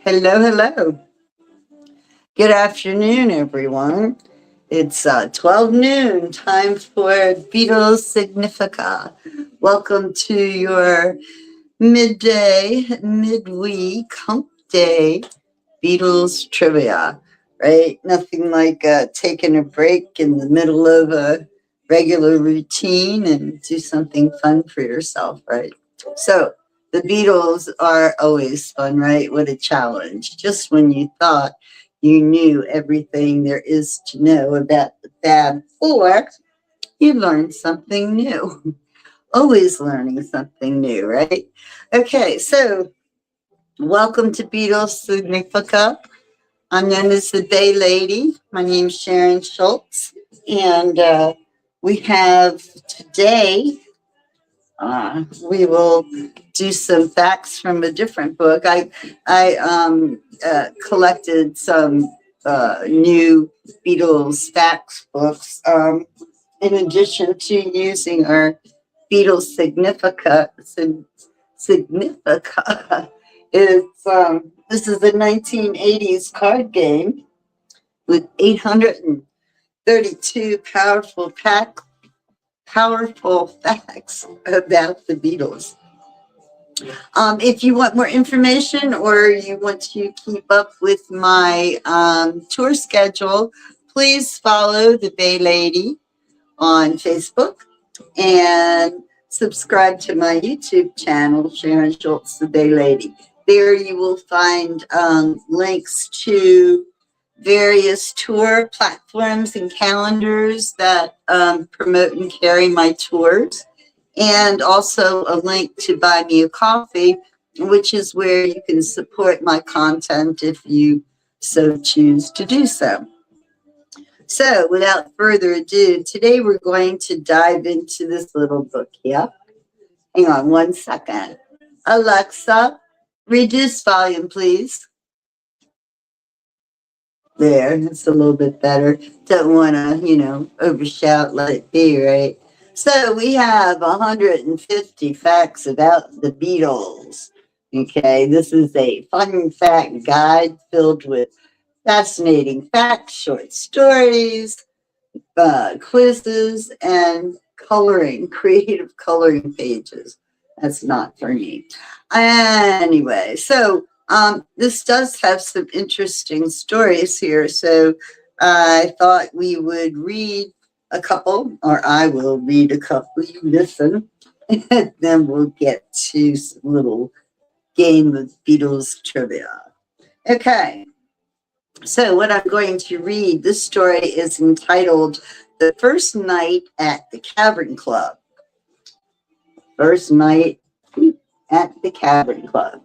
Hello, hello. Good afternoon, everyone. It's 12 noon, time for Beatles Significa. Welcome to your midday, midweek, hump day Beatles trivia, right? Nothing like taking a break in the middle of a regular routine and do something fun for yourself, right? So, the Beatles are always fun, right? What a challenge. Just when you thought you knew everything there is to know about the Fab Four, you learned something new. Always learning something new, right? Okay, so welcome to Beatles Significa. I'm known as the Bay Lady. My name's Sharon Schultz, and we have today. We will do some facts from a different book. I collected some new Beatles facts books. In addition to using our Beatles Significa, it's this is the 1980s card game with 832 powerful facts about the Beatles. If you want more information or you want to keep up with my tour schedule, please follow the Bay Lady on Facebook and subscribe to my YouTube channel, Sharon Schultz, the Bay Lady. There you will find links to various tour platforms and calendars that promote and carry my tours, and also a link to buy me a coffee, which is where you can support my content if you so choose to do so. So, without further ado, today we're going to dive into this little book here. Hang on one second. Alexa, reduce volume, please. There, it's a little bit better. Don't want to, overshout, let it be, right? So we have 150 facts about the Beatles. Okay, this is a fun fact guide filled with fascinating facts, short stories, quizzes, and creative coloring pages. That's not for me. Anyway, so this does have some interesting stories here. So I thought we would read a couple, or I will read a couple. You listen, and then we'll get to some little game of Beatles trivia. Okay. So, what I'm going to read, this story is entitled The First Night at the Cavern Club. First night at the Cavern Club.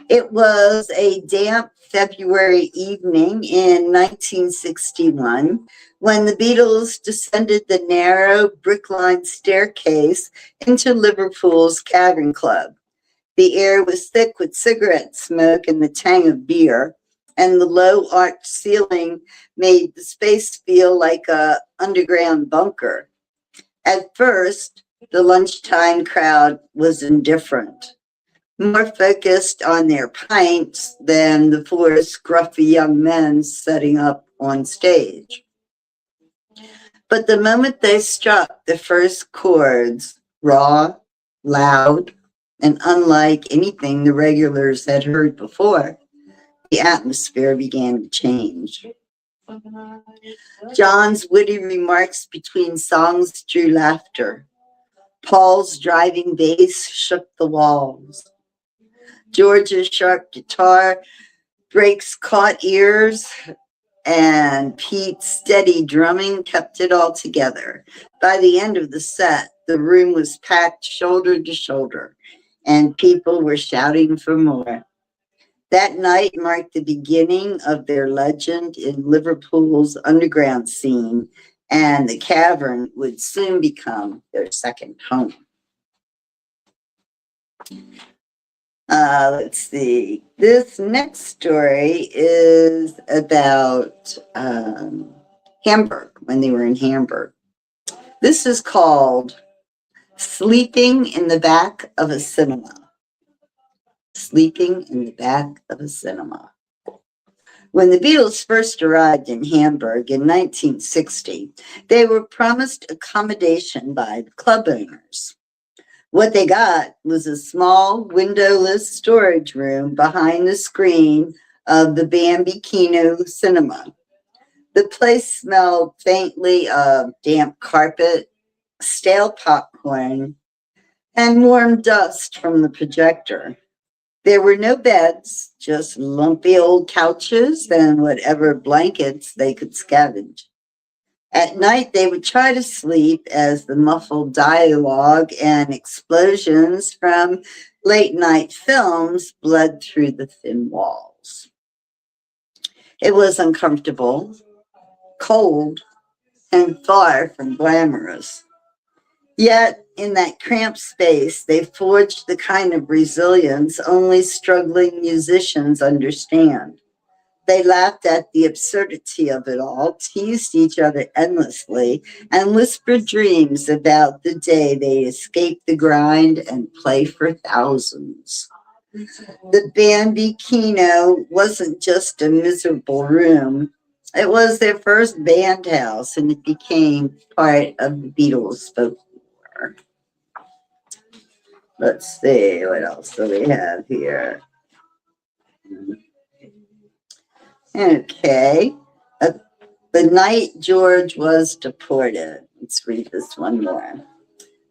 It was a damp February evening in 1961 when the Beatles descended the narrow brick-lined staircase into Liverpool's Cavern Club. The air was thick with cigarette smoke and the tang of beer, and the low arched ceiling made the space feel like a underground bunker. At first, the lunchtime crowd was indifferent, more focused on their pints than the four scruffy young men setting up on stage. But the moment they struck the first chords, raw, loud, and unlike anything the regulars had heard before, the atmosphere began to change. John's witty remarks between songs drew laughter. Paul's driving bass shook the walls. George's sharp guitar breaks caught ears, and Pete's steady drumming kept it all together. By the end of the set, the room was packed shoulder to shoulder, and people were shouting for more. That night marked the beginning of their legend in Liverpool's underground scene, and the Cavern would soon become their second home. Let's see. This next story is about Hamburg, when they were in Hamburg. This is called Sleeping in the Back of a Cinema. sleeping in the back of a cinema. When the Beatles first arrived in Hamburg in 1960, they were promised accommodation by the club owners. What they got was a small, windowless storage room behind the screen of the Bambino cinema. The place smelled faintly of damp carpet, stale popcorn, and warm dust from the projector. There were no beds, just lumpy old couches and whatever blankets they could scavenge. At night, they would try to sleep as the muffled dialogue and explosions from late night films bled through the thin walls. It was uncomfortable, cold, and far from glamorous. Yet, in that cramped space, they forged the kind of resilience only struggling musicians understand. They laughed at the absurdity of it all, teased each other endlessly, and whispered dreams about the day they escape the grind and play for thousands. The Bambino wasn't just a miserable room. It was their first band house, and it became part of the Beatles' folklore. Let's see, what else do we have here? Okay. The night George was deported. Let's read this one more.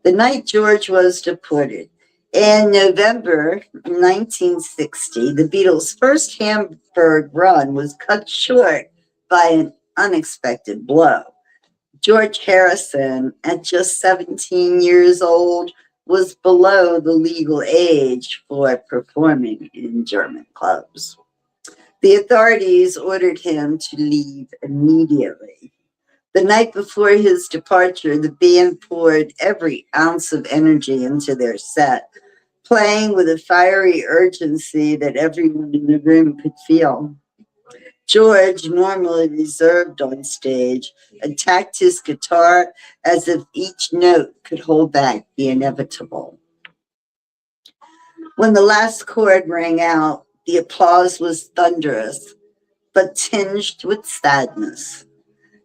The night George was deported. In November 1960, the Beatles' first Hamburg run was cut short by an unexpected blow. George Harrison, at just 17 years old, was below the legal age for performing in German clubs. The authorities ordered him to leave immediately. The night before his departure, the band poured every ounce of energy into their set, playing with a fiery urgency that everyone in the room could feel. George, normally reserved on stage, attacked his guitar as if each note could hold back the inevitable. When the last chord rang out, the applause was thunderous, but tinged with sadness.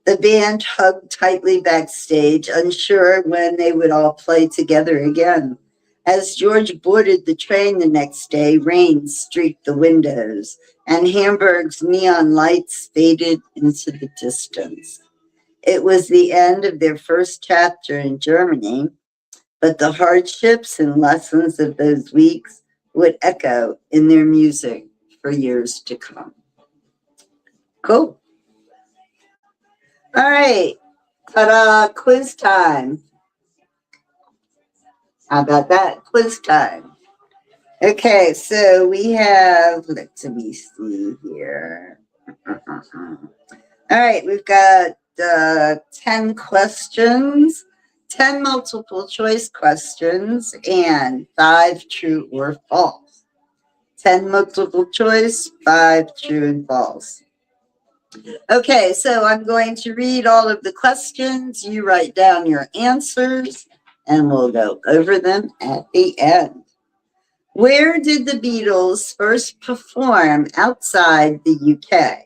The band hugged tightly backstage, unsure when they would all play together again. As George boarded the train the next day, rain streaked the windows, and Hamburg's neon lights faded into the distance. It was the end of their first chapter in Germany, but the hardships and lessons of those weeks would echo in their music for years to come. Cool. All right. Ta-da, quiz time. How about that? Quiz time. Okay, so we have, let me see here. All right, we've got 10 questions, 10 multiple choice questions, and 5 true or false. 10 multiple choice, 5 true and false. Okay, so I'm going to read all of the questions. You write down your answers, and we'll go over them at the end. Where did the Beatles first perform outside the UK?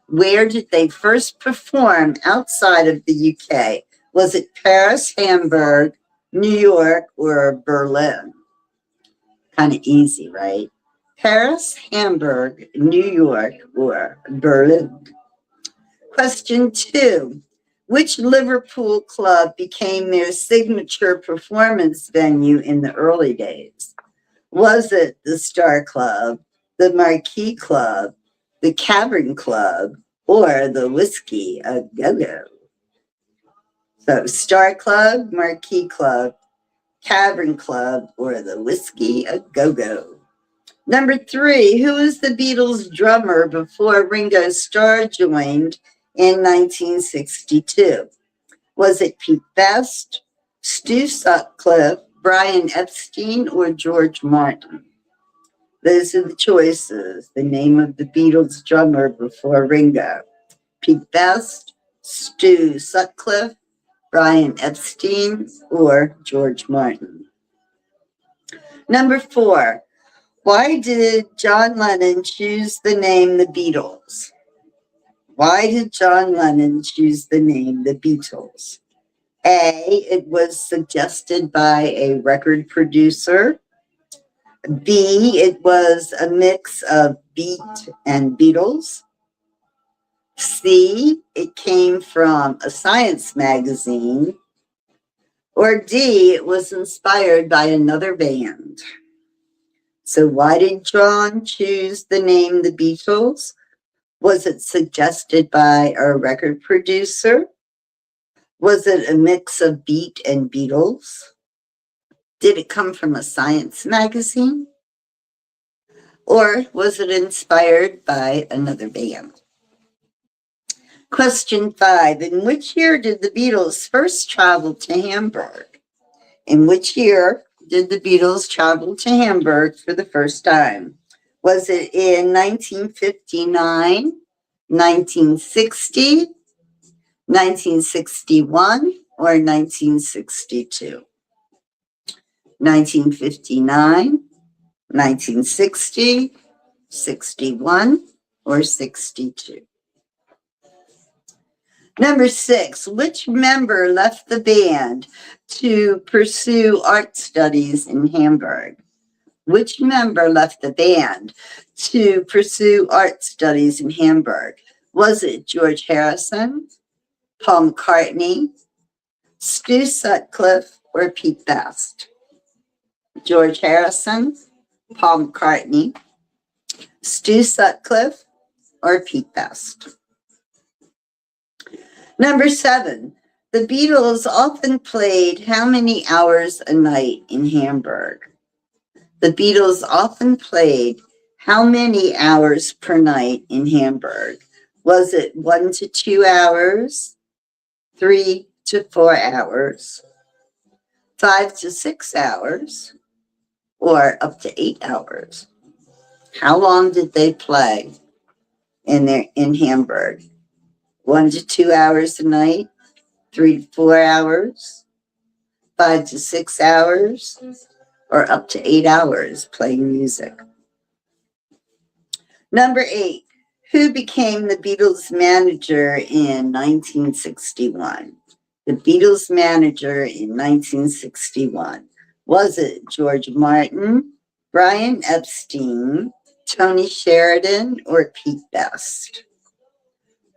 Where did they first perform outside of the UK? Was it Paris, Hamburg, New York, or Berlin? Kind of easy, right? Paris, Hamburg, New York, or Berlin. Question 2. Which Liverpool club became their signature performance venue in the early days? Was it the Star Club, the Marquee Club, the Cavern Club, or the Whiskey a Go-Go? So Star Club, Marquee Club, Cavern Club, or the Whiskey a Go-Go? Number 3, who was the Beatles drummer before Ringo Starr joined in 1962? Was it Pete Best, Stu Sutcliffe, Brian Epstein, or George Martin? Those are the choices. The name of the Beatles drummer before Ringo. Pete Best, Stu Sutcliffe, Brian Epstein, or George Martin. Number 4. Why did John Lennon choose the name the Beatles? Why did John Lennon choose the name the Beatles? A, it was suggested by a record producer. B, it was a mix of Beat and Beatles. C, it came from a science magazine. Or D, it was inspired by another band. So why did John choose the name the Beatles? Was it suggested by a record producer? Was it a mix of Beat and Beatles? Did it come from a science magazine? Or was it inspired by another band? Question 5. In which year did the Beatles first travel to Hamburg? In which year did the Beatles travel to Hamburg for the first time? Was it in 1959, 1960, 1961, or 1962? 1959, 1960, 61, or 62? Number 6, which member left the band to pursue art studies in Hamburg? Which member left the band to pursue art studies in Hamburg? Was it George Harrison, Paul McCartney, Stu Sutcliffe, or Pete Best? George Harrison, Paul McCartney, Stu Sutcliffe, or Pete Best? Number 7, the Beatles often played how many hours a night in Hamburg? The Beatles often played how many hours per night in Hamburg? Was it 1 to 2 hours, 3 to 4 hours, 5 to 6 hours, or up to 8 hours? How long did they play in Hamburg? 1 to 2 hours a night, 3 to 4 hours, 5 to 6 hours, or up to 8 hours playing music? Number 8, who became the Beatles manager in 1961? The Beatles manager in 1961. Was it George Martin, Brian Epstein, Tony Sheridan, or Pete Best?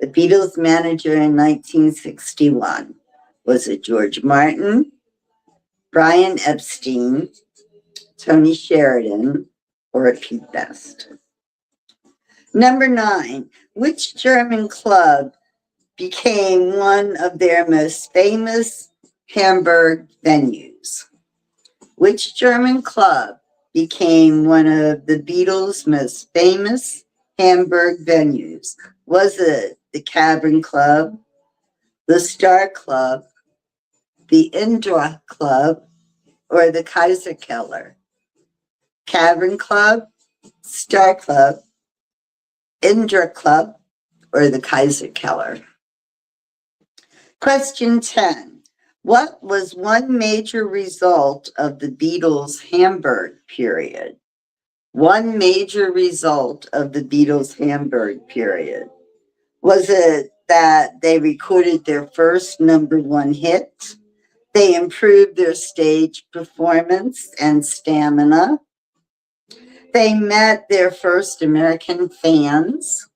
The Beatles manager in 1961. Was it George Martin, Brian Epstein, Tony Sheridan, or Pete Best? Number 9, which German club became one of their most famous Hamburg venues? Which German club became one of the Beatles' most famous Hamburg venues? Was it the Cavern Club, the Star Club, the Indra Club, or the Kaiser Keller? Cavern Club, Star Club, Indra Club, or the Kaiser Keller? Question 10. What was one major result of the Beatles' Hamburg period? One major result of the Beatles' Hamburg period. Was it that they recorded their first #1 hit? They improved their stage performance and stamina. They met their first American fans.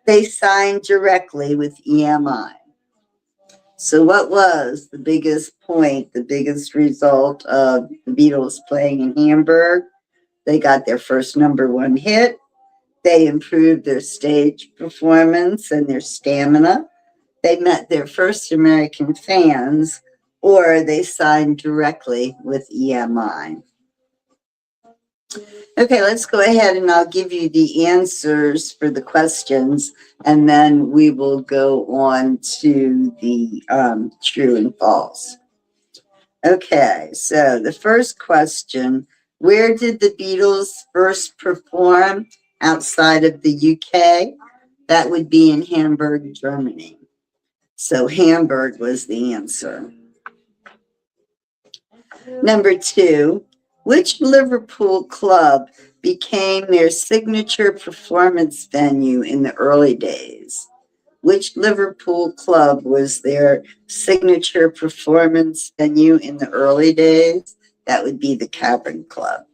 They signed directly with EMI. So what was the biggest point, the biggest result of the Beatles playing in Hamburg? They got their first #1 hit. They improved their stage performance and their stamina. They met their first American fans, or they signed directly with EMI. Okay, let's go ahead and I'll give you the answers for the questions, and then we will go on to the true and false. Okay, so the first question, where did the Beatles first perform outside of the UK? That would be in Hamburg, Germany. So Hamburg was the answer. Number 2, Which Liverpool club became their signature performance venue in the early days? Which Liverpool club was their signature performance venue in the early days? That would be the Cavern Club.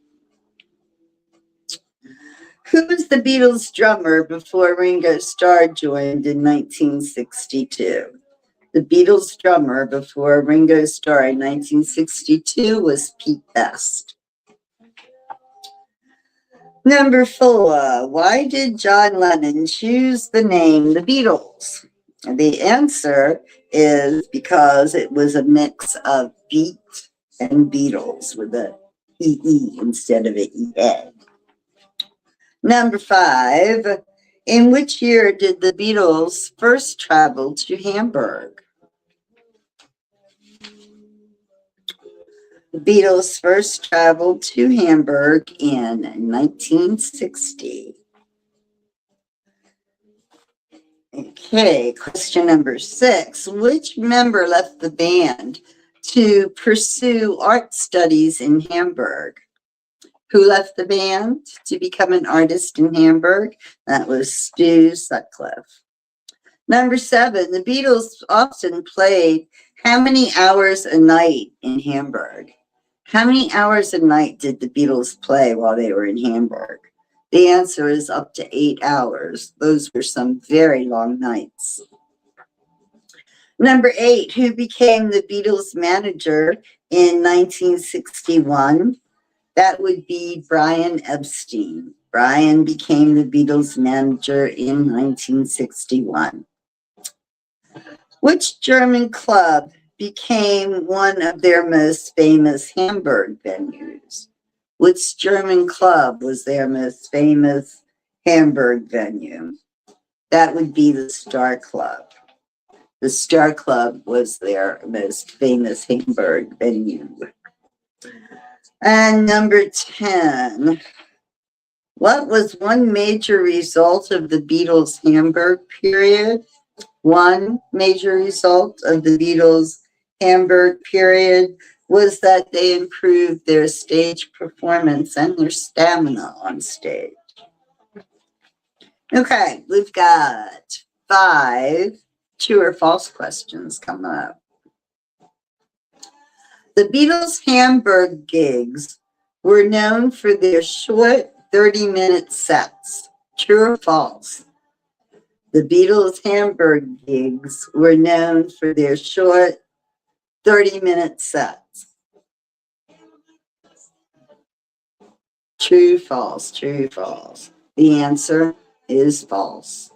Who was the Beatles drummer before Ringo Starr joined in 1962? The Beatles drummer before Ringo Starr in 1962 was Pete Best. Number 4, why did John Lennon choose the name The Beatles? And the answer is because it was a mix of beat and Beatles with a EE instead of an EA. Number 5, in which year did the Beatles first travel to Hamburg? The Beatles first traveled to Hamburg in 1960. Okay, question number 6. Which member left the band to pursue art studies in Hamburg? Who left the band to become an artist in Hamburg? That was Stu Sutcliffe. Number 7, the Beatles often played how many hours a night in Hamburg? How many hours a night did the Beatles play while they were in Hamburg? The answer is up to 8 hours. Those were some very long nights. Number 8, who became the Beatles manager in 1961? That would be Brian Epstein. Brian became the Beatles manager in 1961. Which German club became one of their most famous Hamburg venues? Which German club was their most famous Hamburg venue? That would be the Star Club. The Star Club was their most famous Hamburg venue. And number 10, what was one major result of the Beatles' Hamburg period? One major result of the Beatles' Hamburg period was that they improved their stage performance and their stamina on stage. Okay, we've got 5 true or false questions coming up. The Beatles' Hamburg gigs were known for their short 30-minute sets. True or false? The Beatles' Hamburg gigs were known for their short 30-minute sets. True, false, true, false. The answer is false.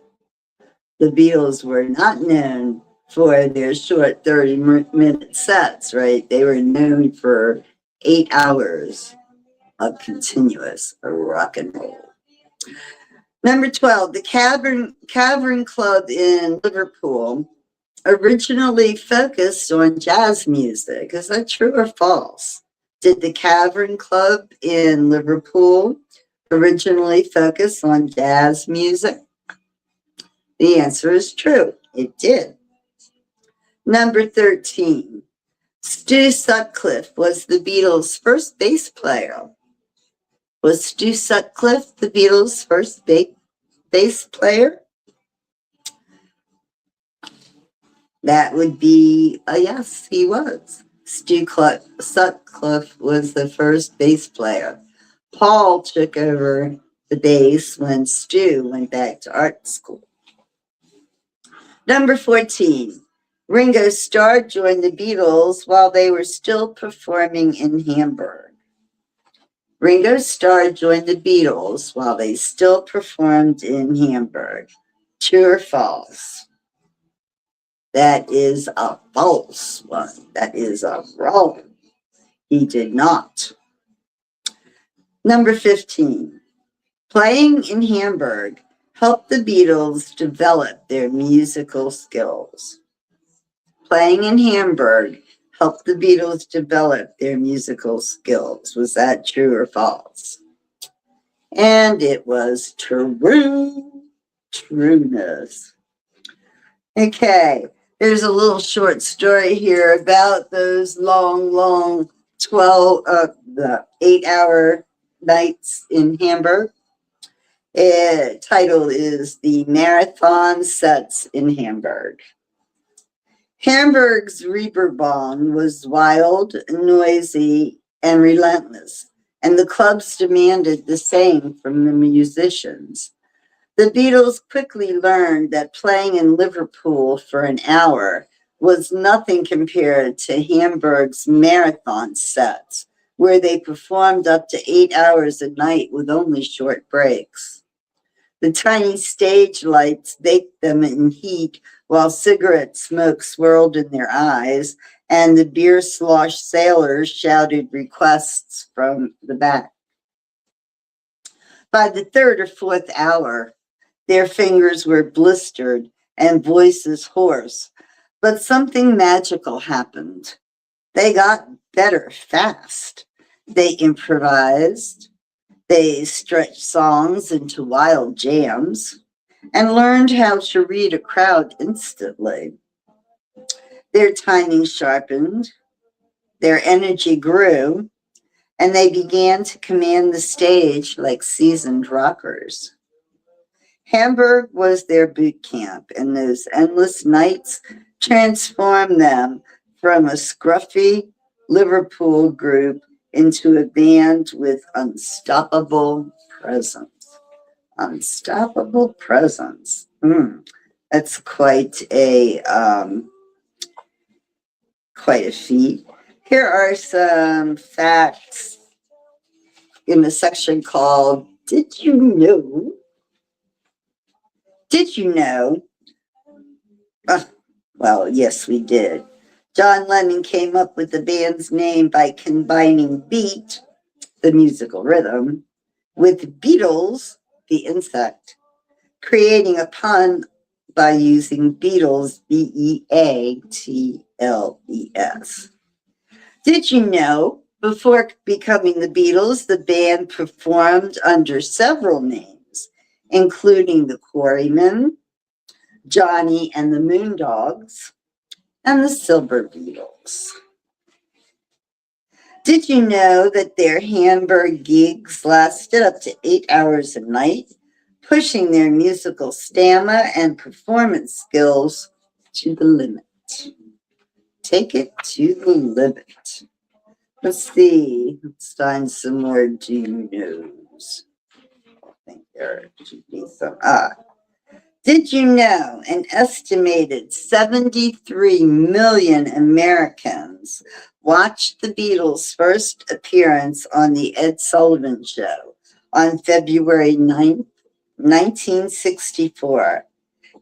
The Beatles were not known for their short 30-minute sets, right? They were known for 8 hours of continuous rock and roll. Number 12, the Cavern Club in Liverpool originally focused on jazz music. Is that true or false? Did the Cavern Club in Liverpool originally focus on jazz music? The answer is true. It did. Number 13, Stu Sutcliffe was the Beatles' first bass player. Was Stu Sutcliffe the Beatles' first bass player? That would be a yes, he was. Stu Sutcliffe was the first bass player. Paul took over the bass when Stu went back to art school. Number 14, Ringo Starr joined the Beatles while they were still performing in Hamburg. Ringo Starr joined the Beatles while they still performed in Hamburg. True or false? That is a false one. That is a wrong. He did not. Number 15, playing in Hamburg helped the Beatles develop their musical skills. Playing in Hamburg helped the Beatles develop their musical skills. Was that true or false? And it was true. Trueness. Okay, there's a little short story here about those long the 8-hour nights in Hamburg. Title is The Marathon Sets in Hamburg. Hamburg's Reeperbahn was wild, noisy, and relentless, and the clubs demanded the same from the musicians. The Beatles quickly learned that playing in Liverpool for an hour was nothing compared to Hamburg's marathon sets, where they performed up to 8 hours a night with only short breaks. The tiny stage lights baked them in heat while cigarette smoke swirled in their eyes, and the beer-sloshed sailors shouted requests from the back. By the third or fourth hour, their fingers were blistered and voices hoarse, but something magical happened. They got better fast. They improvised, they stretched songs into wild jams, and learned how to read a crowd instantly. Their timing sharpened, their energy grew, and they began to command the stage like seasoned rockers. Hamburg was their boot camp, and those endless nights transformed them from a scruffy Liverpool group into a band with unstoppable presence. Unstoppable presence. That's quite a feat. Here are some facts in the section called Did You Know? Did you know? Well, yes, we did. John Lennon came up with the band's name by combining beat, the musical rhythm, with Beatles, the insect, creating a pun by using Beatles, Beatles. Did you know? Before becoming the Beatles, the band performed under several names, including the Quarrymen, Johnny and the Moondogs, and the Silver Beatles. Did you know that their Hamburg gigs lasted up to 8 hours a night, pushing their musical stamina and performance skills to the limit? Take it to the limit. Let's see. Let's find some more do you knows. I think there should be some. Did you know an estimated 73 million Americans watched the Beatles' first appearance on The Ed Sullivan Show on February 9th, 1964?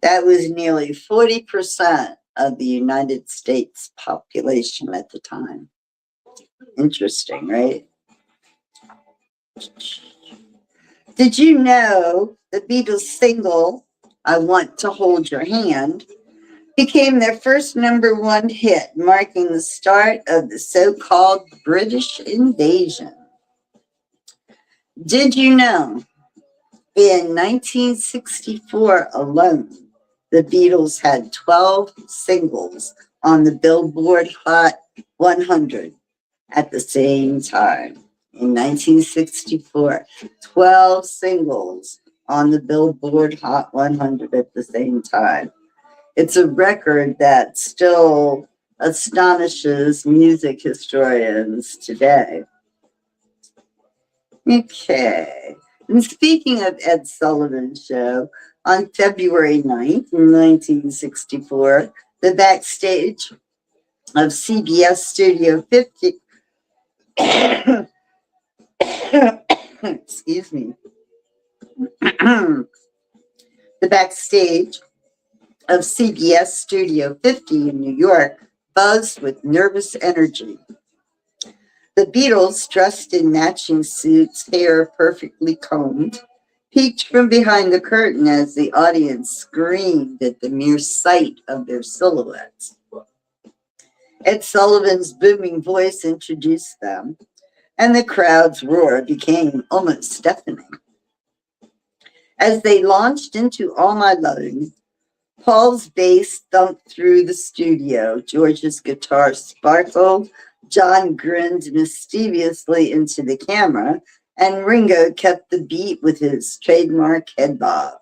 That was nearly 40% of the United States population at the time. Interesting, right? Did you know the Beatles single, I Want to Hold Your Hand, became their first #1 hit, marking the start of the so-called British invasion? Did you know in 1964 alone, the Beatles had 12 singles on the Billboard Hot 100 at the same time? In 1964, 12 singles on the Billboard Hot 100 at the same time. It's a record that still astonishes music historians today. Okay. And speaking of Ed Sullivan's Show, on February 9th, 1964, the backstage of CBS Studio 50, excuse me, the backstage of CBS Studio 50 in New York buzzed with nervous energy. The Beatles, dressed in matching suits, hair perfectly combed, peeked from behind the curtain as the audience screamed at the mere sight of their silhouettes. Ed Sullivan's booming voice introduced them, and the crowd's roar became almost deafening. As they launched into All My Loving, Paul's bass thumped through the studio. George's guitar sparkled John grinned mischievously into the camera, and Ringo kept the beat with his trademark head bob.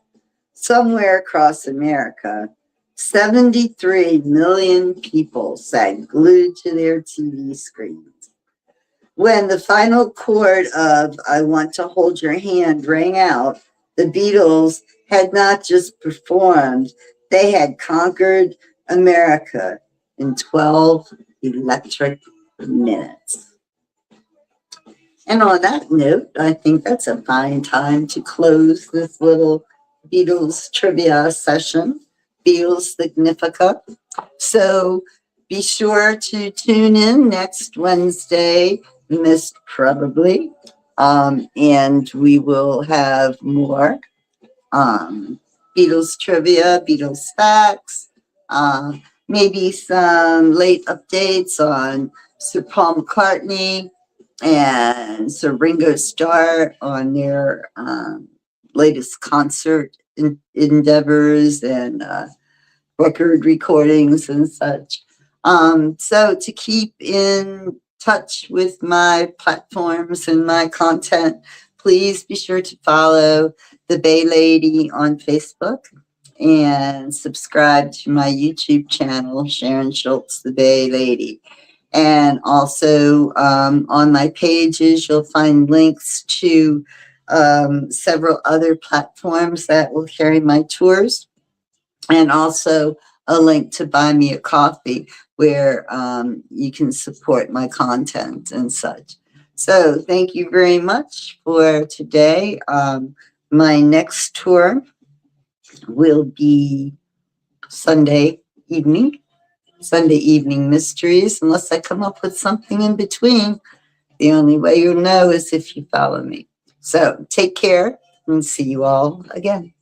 Somewhere across America, 73 million people sat glued to their TV screens. When the final chord of I Want to Hold Your Hand rang out, the Beatles had not just performed, they had conquered America in 12 electric minutes. And on that note, I think that's a fine time to close this little Beatles trivia session, Beatles Significa. So be sure to tune in next Wednesday, missed probably, and we will have more Beatles trivia, Beatles facts, uh, maybe some late updates on Sir Paul McCartney and Sir Ringo Starr on their latest concert endeavors and record recordings and such. So to keep in touch with my platforms and my content, please be sure to follow the Bay Lady on Facebook and subscribe to my YouTube channel, Sharon Schultz, the Bay Lady. And also on my pages, you'll find links to several other platforms that will carry my tours, and also a link to buy me a coffee where you can support my content and such. So thank you very much for today. My next tour will be Sunday evening mysteries, unless I come up with something in between. The only way you'll know is if you follow me. So take care and see you all again.